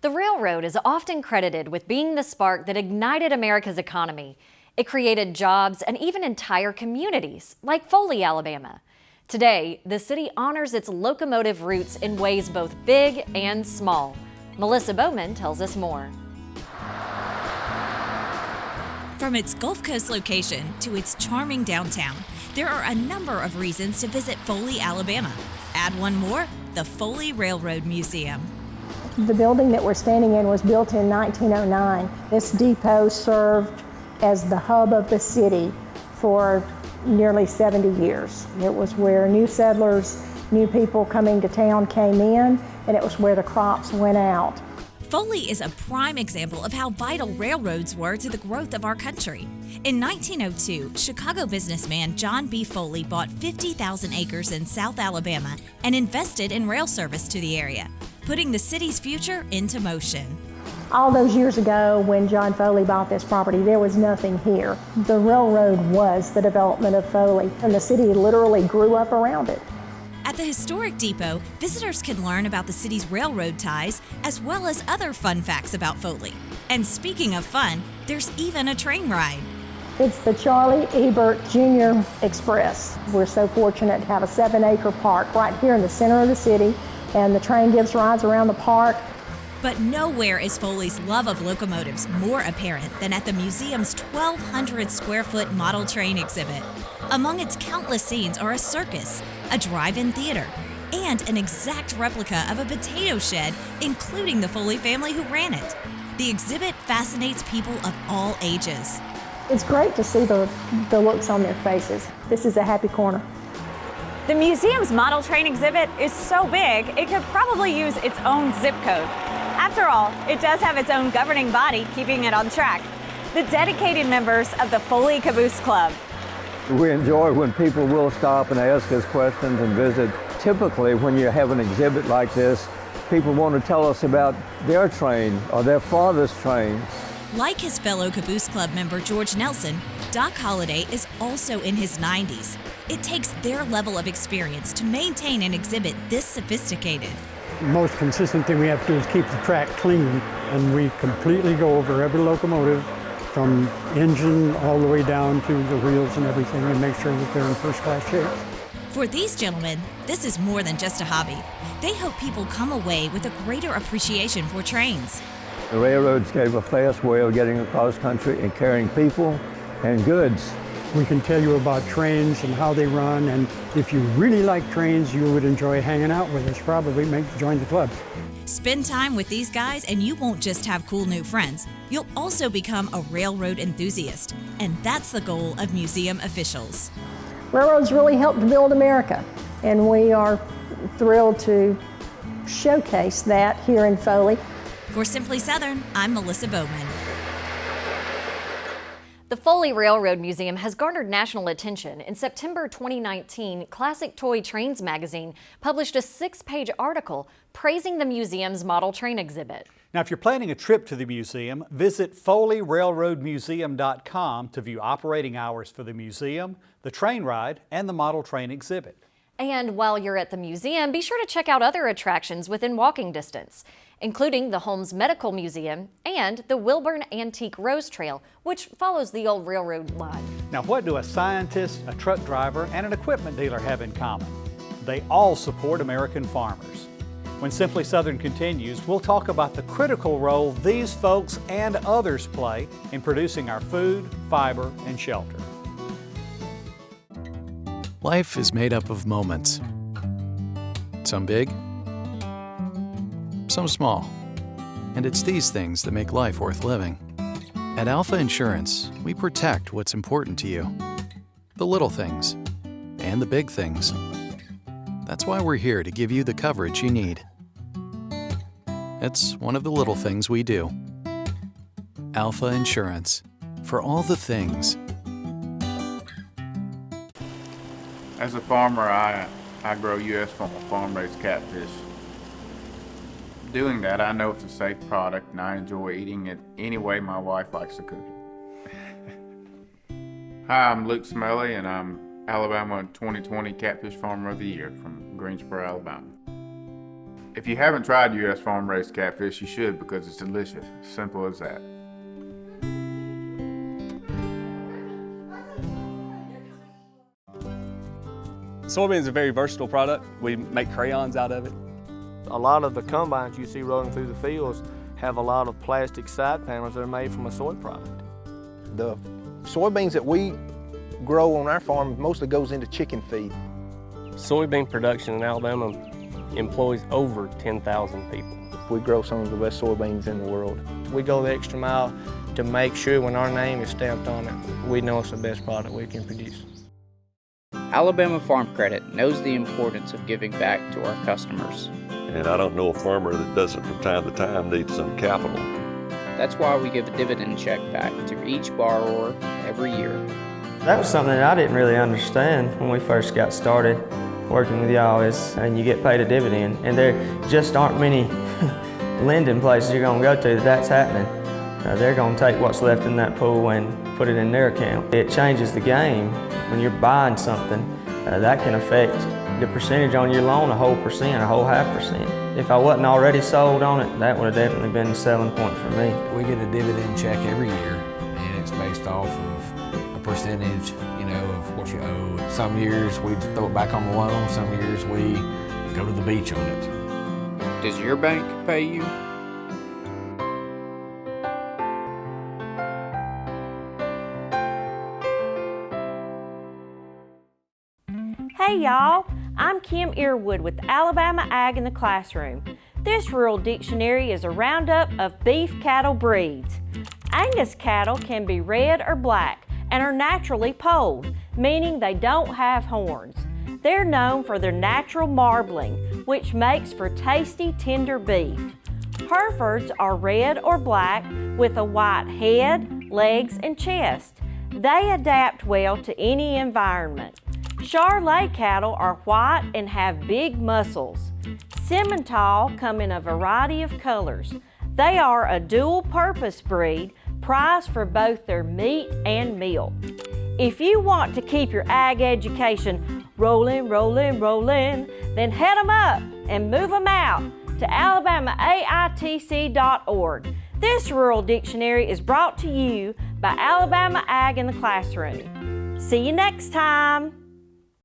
The railroad is often credited with being the spark that ignited America's economy. It created jobs and even entire communities, like Foley, Alabama. Today, the city honors its locomotive roots in ways both big and small. Melissa Bowman tells us more. From its Gulf Coast location to its charming downtown, there are a number of reasons to visit Foley, Alabama. Add one more, the Foley Railroad Museum. The building that we're standing in was built in 1909. This depot served as the hub of the city for nearly 70 years. It was where new settlers, new people coming to town came in, and it was where the crops went out. Foley is a prime example of how vital railroads were to the growth of our country. In 1902, Chicago businessman John B. Foley bought 50,000 acres in South Alabama and invested in rail service to the area, putting the city's future into motion. All those years ago, when John Foley bought this property, there was nothing here. The railroad was the development of Foley, and the city literally grew up around it. At the historic depot, visitors can learn about the city's railroad ties as well as other fun facts about Foley. And speaking of fun, there's even a train ride. It's the Charlie Ebert Jr. Express. We're so fortunate to have a 7-acre park right here in the center of the city, and the train gives rides around the park. But nowhere is Foley's love of locomotives more apparent than at the museum's 1,200 square foot model train exhibit. Among its countless scenes are a circus, a drive-in theater, and an exact replica of a potato shed, including the Foley family who ran it. The exhibit fascinates people of all ages. It's great to see the looks on their faces. This is a happy corner. The museum's model train exhibit is so big, it could probably use its own zip code. After all, it does have its own governing body keeping it on track, the dedicated members of the Foley Caboose Club. We enjoy when people will stop and ask us questions and visit. Typically, when you have an exhibit like this, people want to tell us about their train or their father's train. Like his fellow Caboose Club member George Nelson, Doc Holliday is also in his 90s. It takes their level of experience to maintain an exhibit this sophisticated. The most consistent thing we have to do is keep the track clean, and we completely go over every locomotive from engine all the way down to the wheels and everything and make sure that they're in first-class shape. For these gentlemen, this is more than just a hobby. They hope people come away with a greater appreciation for trains. The railroads gave a fast way of getting across country and carrying people and goods. We can tell you about trains and how they run, and if you really like trains, you would enjoy hanging out with us. Probably join the club. Spend time with these guys and you won't just have cool new friends. You'll also become a railroad enthusiast. And that's the goal of museum officials. Railroads really helped build America, and we are thrilled to showcase that here in Foley. For Simply Southern, I'm Melissa Bowman. The Foley Railroad Museum has garnered national attention. In September 2019, Classic Toy Trains magazine published a 6-page article praising the museum's model train exhibit. Now, if you're planning a trip to the museum, visit FoleyRailroadMuseum.com to view operating hours for the museum, the train ride, and the model train exhibit. And while you're at the museum, be sure to check out other attractions within walking distance, including the Holmes Medical Museum and the Wilburn Antique Rose Trail, which follows the old railroad line. Now, what do a scientist, a truck driver, and an equipment dealer have in common? They all support American farmers. When Simply Southern continues, we'll talk about the critical role these folks and others play in producing our food, fiber, and shelter. Life is made up of moments. Some big, some small. And it's these things that make life worth living. At Alpha Insurance, we protect what's important to you. The little things and the big things. That's why we're here to give you the coverage you need. It's one of the little things we do. Alpha Insurance, for all the things. As a farmer, I grow U.S. farm-raised catfish. Doing that, I know it's a safe product, and I enjoy eating it any way my wife likes to cook it. Hi, I'm Luke Smelly, and I'm Alabama 2020 Catfish Farmer of the Year from Greensboro, Alabama. If you haven't tried U.S. farm-raised catfish, you should because it's delicious. Simple as that. Soybean is a very versatile product. We make crayons out of it. A lot of the combines you see rolling through the fields have a lot of plastic side panels that are made from a soy product. The soybeans that we grow on our farm mostly goes into chicken feed. Soybean production in Alabama employs over 10,000 people. We grow some of the best soybeans in the world. We go the extra mile to make sure when our name is stamped on it, we know it's the best product we can produce. Alabama Farm Credit knows the importance of giving back to our customers. And I don't know a farmer that doesn't from time to time need some capital. That's why we give a dividend check back to each borrower every year. That was something that I didn't really understand when we first got started working with y'all, and you get paid a dividend, and there just aren't many lending places you're going to go to that's happening. They're going to take what's left in that pool and put it in their account. It changes the game. When you're buying something, that can affect the percentage on your loan a whole percent, a whole 0.5%. If I wasn't already sold on it, that would have definitely been the selling point for me. We get a dividend check every year, and it's based off of a percentage, of what you owe. Some years we throw it back on the loan, some years we go to the beach on it. Does your bank pay you? Hey y'all, I'm Kim Earwood with Alabama Ag in the Classroom. This rural dictionary is a roundup of beef cattle breeds. Angus cattle can be red or black and are naturally polled, meaning they don't have horns. They're known for their natural marbling, which makes for tasty, tender beef. Herefords are red or black with a white head, legs, and chest. They adapt well to any environment. Charolais cattle are white and have big muscles. Simmental come in a variety of colors. They are a dual-purpose breed, prized for both their meat and milk. If you want to keep your ag education rolling, then head them up and move them out to alabamaAITC.org. This rural dictionary is brought to you by Alabama Ag in the Classroom. See you next time.